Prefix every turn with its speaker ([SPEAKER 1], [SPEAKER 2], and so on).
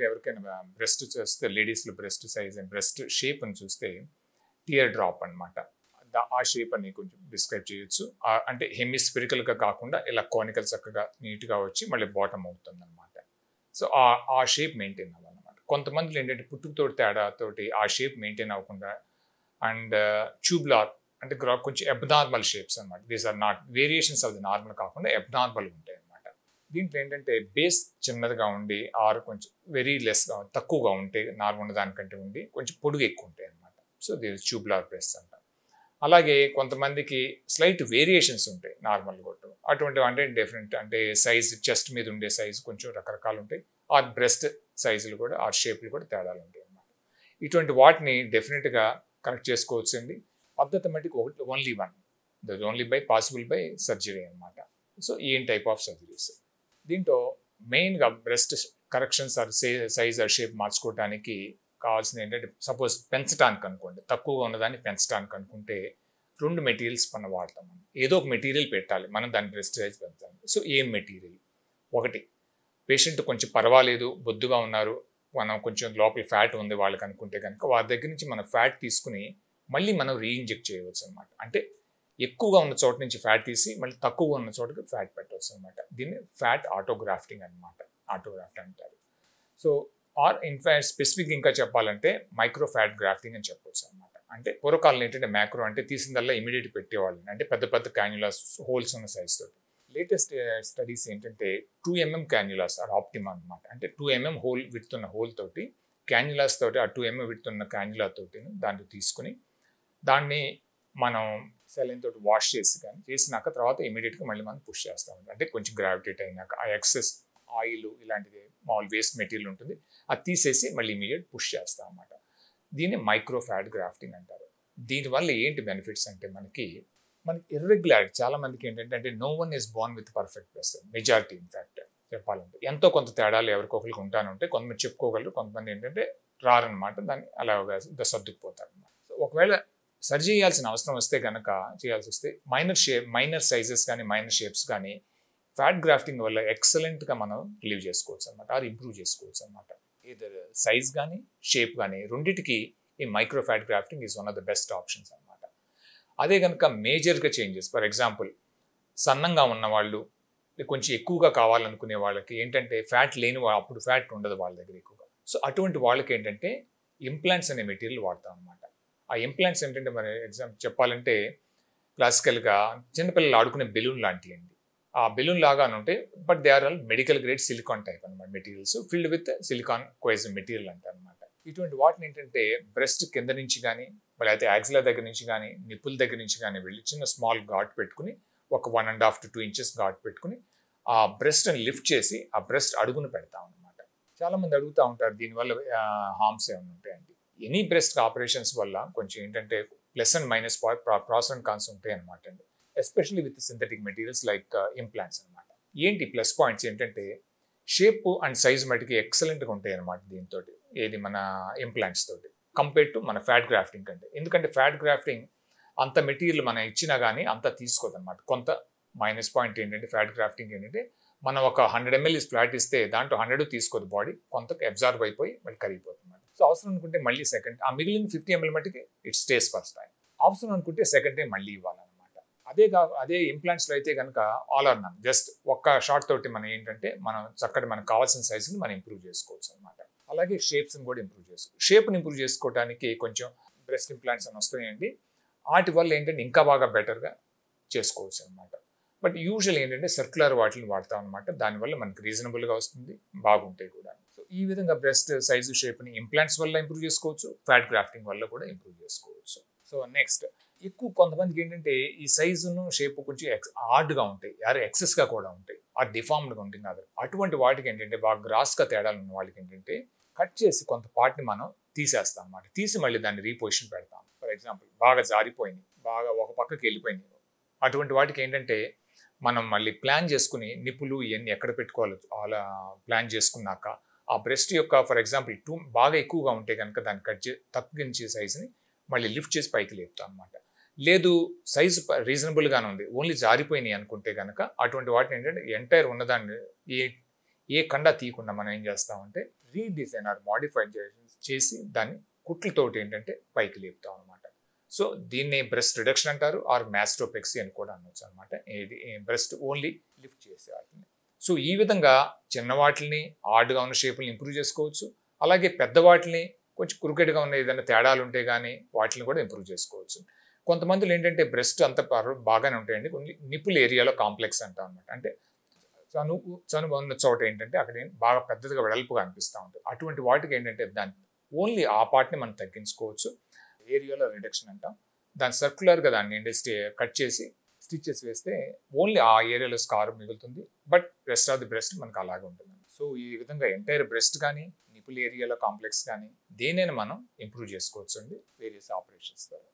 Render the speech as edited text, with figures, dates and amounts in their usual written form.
[SPEAKER 1] ఎవరికైనా బ్రెస్ట్ చూస్తే లేడీస్లో breast size and breast shape అని చూస్తే టియర్ డ్రాప్ అనమాట. ఆ షేప్ అని కొంచెం డిస్క్రైబ్ చేయొచ్చు. అంటే హెమిస్పెరికల్గా కాకుండా ఇలా కోనికల్ చక్కగా నీట్గా వచ్చి మళ్ళీ బాటమ్ అవుతుంది అనమాట. సో ఆ షేప్ మెయింటైన్ అవ్వాలన్నమాట. కొంతమందిలో ఏంటంటే పుట్టుకతోటి తేడాతోటి ఆ షేప్ మెయింటైన్ అవ్వకుండా అండ్ ట్యూబ్లార్ అంటే కొంచెం అబ్నార్మల్ షేప్స్ అనమాట. These are not variations of the normal కాకుండా అబ్నార్మల్ ఉంటాయి అనమాట. దీంట్లో ఏంటంటే బేస్ చిన్నదిగా ఉండి ఆర్ కొంచెం వెరీ లెస్గా తక్కువగా ఉంటే నార్మల్ దానికంటే ఉండి కొంచెం పొడుగు ఎక్కువ ఉంటాయి అనమాట. సో దీస్ ట్యూబ్లార్ బ్రెస్ట్ అంటారు. అలాగే కొంతమందికి స్లైట్ వేరియేషన్స్ ఉంటాయి నార్మల్ కొట్టు. అటువంటివి అంటే డిఫరెంట్ అంటే సైజ్ చెస్ట్ మీద ఉండే సైజు కొంచెం రకరకాలు ఉంటాయి. ఆ బ్రెస్ట్ సైజులు కూడా ఆ షేప్లు కూడా తేడాలు ఉంటాయి అన్నమాట. ఇటువంటి వాటిని డెఫినెట్గా కరెక్ట్ చేసుకోవచ్చు అండి. పద్ధతి మటుకు only one only by possible by surgery అనమాట. సో ఏం టైప్ ఆఫ్ సర్జరీస్ దీంట్లో మెయిన్గా breast corrections or size are shape మార్చుకోవడానికి కావాల్సింది ఏంటంటే సపోజ్ పెంచడానికి అనుకోండి, తక్కువగా ఉన్నదాన్ని పెంచడానికి అనుకుంటే 2 మెటీరియల్స్ మనం వాడతాం. ఏదో ఒక మెటీరియల్ పెట్టాలి మనం దాని బ్రెస్ట్ సైజ్ పెంచాలి. సో ఏం మెటీరియల్? ఒకటి పేషెంట్ కొంచెం పర్వాలేదు బొద్దుగా ఉన్నారు, మనం కొంచెం లోపల ఫ్యాట్ ఉంది వాళ్ళకి అనుకుంటే కనుక వారి దగ్గర నుంచి మనం ఫ్యాట్ తీసుకుని మళ్ళీ మనం రీఇంజెక్ట్ చేయవచ్చు అనమాట. అంటే ఎక్కువగా ఉన్న చోట నుంచి ఫ్యాట్ తీసి మళ్ళీ తక్కువగా ఉన్న చోటకి ఫ్యాట్ పెట్టవచ్చు అనమాట. దీన్ని ఫ్యాట్ ఆటోగ్రాఫ్టింగ్ అనమాట. ఆటోగ్రాఫ్ట్ అంటారు. సో ఆర్ ఇన్ఫాక్ట్ స్పెసిఫిక్ ఇంకా చెప్పాలంటే మైక్రో ఫ్యాట్ గ్రాఫ్టింగ్ అని చెప్పవచ్చు అనమాట. అంటే పూర్వకాలం ఏంటంటే మ్యాక్రో అంటే తీసిందల్లా ఇమీడియట్ పెట్టేవాళ్ళు, అంటే పెద్ద పెద్ద క్యాన్యులాస్ హోల్స్ ఉన్న సైజ్ తోటి. లేటెస్ట్ స్టడీస్ ఏంటంటే 2mm క్యాన్యులాస్ ఆర్ ఆప్టిమా అనమాట. అంటే 2mm హోల్ విడుతున్న హోల్ తోటి క్యాన్యులాస్ తోటి ఆ 2mm విడుతున్న క్యాన్యులా తోటి దాన్ని తీసుకుని దాన్ని మనం సెలైన్ తోటి వాష్ చేసినాక తర్వాత ఇమీడియట్గా మళ్ళీ మనం పుష్ చేస్తాం. అంటే కొంచెం గ్రావిటేట్ అయినాక ఆ ఎక్సెస్ ఆయిల్ ఇలాంటిది మామూలు వేస్ట్ మెటీరియల్ ఉంటుంది, అది తీసేసి మళ్ళీ ఇమీడియట్ పుష్ చేస్తాం అన్నమాట. దీన్ని మైక్రో ఫ్యాట్ గ్రాఫ్టింగ్ అంటారు. దీనివల్ల ఏంటి బెనిఫిట్స్ అంటే మనకి ఇర్రెగ్యులారిటీ చాలా మందికి ఏంటంటే అంటే no one is born with perfect breast. Majority in fact చెప్పాలంటే ఎంతో కొంత తేడాలు ఎవరికొకరికి ఉంటానంటే కొంతమంది చెప్పుకోగలరు, కొంతమంది ఏంటంటే రారనమాట. దాన్ని అలాగా సర్దుకుపోతారు అనమాట. సో ఒకవేళ సర్జరీ చేయాల్సిన అవసరం వస్తే కనుక చేయాల్సి వస్తే మైనర్ సైజెస్ కానీ మైనర్ షేప్స్ కానీ ఫ్యాట్ గ్రాఫ్టింగ్ వల్ల ఎక్సలెంట్గా మనం రిలీవ్ చేసుకోవచ్చు అనమాట, ఆర్ ఇంప్రూవ్ చేసుకోవచ్చు అనమాట. ఇదర్ సైజ్ కానీ షేప్ కానీ రెండింటికి ఈ micro fat grafting is one of the best options అనమాట. అదే కనుక మేజర్గా చేంజెస్, ఫర్ ఎగ్జాంపుల్ సన్నంగా ఉన్నవాళ్ళు కొంచెం ఎక్కువగా కావాలనుకునే వాళ్ళకి ఏంటంటే ఫ్యాట్ లేని అప్పుడు ఫ్యాట్ ఉండదు వాళ్ళ దగ్గర ఎక్కువగా. సో అటువంటి వాళ్ళకి ఏంటంటే ఇంప్లాంట్స్ అనే మెటీరియల్ వాడతాం అనమాట. ఆ ఇంప్లాంట్స్ ఏంటంటే మరి ఎగ్జాంపుల్ చెప్పాలంటే క్లాసికల్గా చిన్నపిల్లలు ఆడుకునే బెలూన్ లాంటివి అండి. ఆ బెలూన్ లాగా ఉంటాయి, but they are all medical grade silicone type అనమాట materials, filled with silicone cohesive material అంటారు అనమాట. ఇటువంటి వాటిని ఏంటంటే బ్రెస్ట్ కింద నుంచి కానీ లేకపోతే యాక్సిలా దగ్గర నుంచి కానీ నిప్పుల దగ్గర నుంచి కానీ వెళ్ళి చిన్న స్మాల్ ఘాట్ పెట్టుకుని ఒక 1.5 to 2 inches ఘాట్ పెట్టుకుని ఆ బ్రెస్ట్ని లిఫ్ట్ చేసి ఆ బ్రెస్ట్ అడుగును పెడతాం అనమాట. చాలామంది అడుగుతూ ఉంటారు దీనివల్ల హార్మ్స్ ఏమైనా ఉంటాయండి. ఎనీ బ్రెస్ట్ ఆపరేషన్స్ వల్ల కొంచెం ఏంటంటే plus and minus pros and cons ఉంటాయి అనమాట అండి, especially with synthetic materials like implants అనమాట. ఏంటి ప్లస్ పాయింట్స్ ఏంటంటే షేప్ అండ్ సైజ్ మటుకి ఎక్సలెంట్గా ఉంటాయి అనమాట దీంతో, ఏది మన ఇంప్లాంట్స్ తోటి కంపేర్ టు మన ఫ్యాట్ గ్రాఫ్టింగ్ కంటే. ఎందుకంటే ఫ్యాట్ గ్రాఫ్టింగ్ అంత మెటీరియల్ మనం ఇచ్చినా కానీ అంత తీసుకోదు అనమాట. కొంత మైనస్ పాయింట్ ఏంటంటే ఫ్యాట్ గ్రాఫ్టింగ్ ఏంటంటే మనం ఒక 100 ml ఫ్లాట్ ఇస్తే దాంట్లో 100 తీసుకోదు బాడీ, కొంత అబ్జార్బ్ అయిపోయి మళ్ళీ కరిగిపోతుంది. సో అవసరం అనుకుంటే మళ్ళీ సెకండ్ ఆ మిగిలిన 50 ml మటుకి ఇట్ స్టేస్ ఫస్ట్ టైం, అవసరం అనుకుంటే సెకండ్ టైం మళ్ళీ ఇవ్వాలన్నమాట. అదే ఇంప్లాంట్స్లో అయితే కనుక ఆల్ ఆర్ నన్, జస్ట్ ఒక్క షార్ట్ తోటి మనం ఏంటంటే మనం చక్కటి మనకు కావాల్సిన సైజుని మనం ఇంప్రూవ్ చేసుకోవచ్చు అనమాట. అలాగే షేప్స్ని కూడా ఇంప్రూవ్ చేసుకోవచ్చు. షేప్ని ఇంప్రూవ్ చేసుకోవడానికి కొంచెం బ్రెస్ట్ ఇంప్లాంట్స్ అని వస్తాయండి, వాటి వల్ల ఏంటంటే ఇంకా బాగా బెటర్గా చేసుకోవచ్చు అనమాట. బట్ యూజువల్ ఏంటంటే సర్క్యులర్ వాటిని వాడతాం అనమాట, దానివల్ల మనకి రీజనబుల్గా వస్తుంది, బాగుంటాయి కూడా. సో ఈ విధంగా బ్రెస్ట్ సైజు షేప్ని ఇంప్లాంట్స్ వల్ల ఇంప్రూవ్ చేసుకోవచ్చు, ఫ్యాట్ గ్రాఫ్టింగ్ వల్ల కూడా ఇంప్రూవ్ చేసుకోవచ్చు. సో నెక్స్ట్ ఎక్కువ కొంతమందికి ఏంటంటే ఈ సైజును షేప్ కొంచెం హార్డ్గా ఉంటాయి, ఎక్సెస్గా కూడా ఉంటాయి, ఆ డిఫార్మ్డ్గా ఉంటుంది కాదు. అటువంటి వాటికి ఏంటంటే బాగా గ్రాస్గా తేడాలు ఉన్న వాళ్ళకి ఏంటంటే కట్ చేసి కొంత పార్ట్ని మనం తీసేస్తాం అన్నమాట, తీసి మళ్ళీ దాన్ని రీపొజిషన్ పెడతాం. ఫర్ ఎగ్జాంపుల్ బాగా జారిపోయింది, బాగా ఒక పక్కకి వెళ్ళిపోయింది, అటువంటి వాటికి ఏంటంటే మనం మళ్ళీ ప్లాన్ చేసుకుని నిప్పులు ఇవన్నీ ఎక్కడ పెట్టుకోవాలో అలా ప్లాన్ చేసుకున్నాక ఆ బ్రెస్ట్ యొక్క ఫర్ ఎగ్జాంపుల్ బాగా ఎక్కువగా ఉంటే కనుక దాన్ని కట్ చేసి తగ్గించే సైజుని మళ్ళీ లిఫ్ట్ చేసి పైకి లేపుతాం అనమాట. లేదు సైజు రీజనబుల్గానే ఉంది, ఓన్లీ జారిపోయినాయి అనుకుంటే కనుక అటువంటి వాటిని ఏంటంటే ఎంటైర్ ఉన్నదాన్ని ఏ కండ తీయకుండా మనం ఏం చేస్తామంటే రీడిజైన్ ఆర్ మాడిఫై చేసి దాన్ని కుట్లతోటి ఏంటంటే పైకి లేపుతాం అనమాట. సో దీన్ని బ్రెస్ట్ రిడక్షన్ అంటారు, ఆర్ మ్యాస్ట్రోపెక్సీ అని కూడా అనొచ్చు అనమాట. ఇది బ్రెస్ట్ ఓన్లీ లిఫ్ట్ చేసే వాటిని. సో ఈ విధంగా చిన్న వాటిని ఆడ్గా ఉన్న షేపుల్ని ఇంప్రూవ్ చేసుకోవచ్చు, అలాగే పెద్ద వాటిని కొంచెం క్రికెట్గా ఉన్న ఏదైనా తేడాలు ఉంటే కానీ వాటిని కూడా ఇంప్రూవ్ చేసుకోవచ్చు. కొంతమందిలో ఏంటంటే బ్రెస్ట్ అంత బాగానే ఉంటాయండి, కొన్ని నిపుల్ ఏరియాలో కాంప్లెక్స్ అంటాం అనమాట. అంటే చనువు ఉన్న చోట ఏంటంటే అక్కడ బాగా పెద్దదిగా వెడల్పుగా అనిపిస్తూ ఉంటుంది. అటువంటి వాటికి ఏంటంటే దాన్ని ఓన్లీ ఆ పార్ట్ని మనం తగ్గించుకోవచ్చు, ఏరియాలో రిడక్షన్ అంటాం. దాన్ని సర్క్యులర్గా దాన్ని ఏంటంటే కట్ చేసి స్టిచెస్ వేస్తే ఓన్లీ ఆ ఏరియాలో స్కార్ మిగులుతుంది, but rest of the breast మనకు అలాగే ఉంటుంది. సో ఈ విధంగా ఎంటైర్ బ్రెస్ట్ కానీ నిపుల్ ఏరియాలో కాంప్లెక్స్ కానీ దేనైనా మనం ఇంప్రూవ్ చేసుకోవచ్చు అండి వేరియస్ ఆపరేషన్స్ ద్వారా.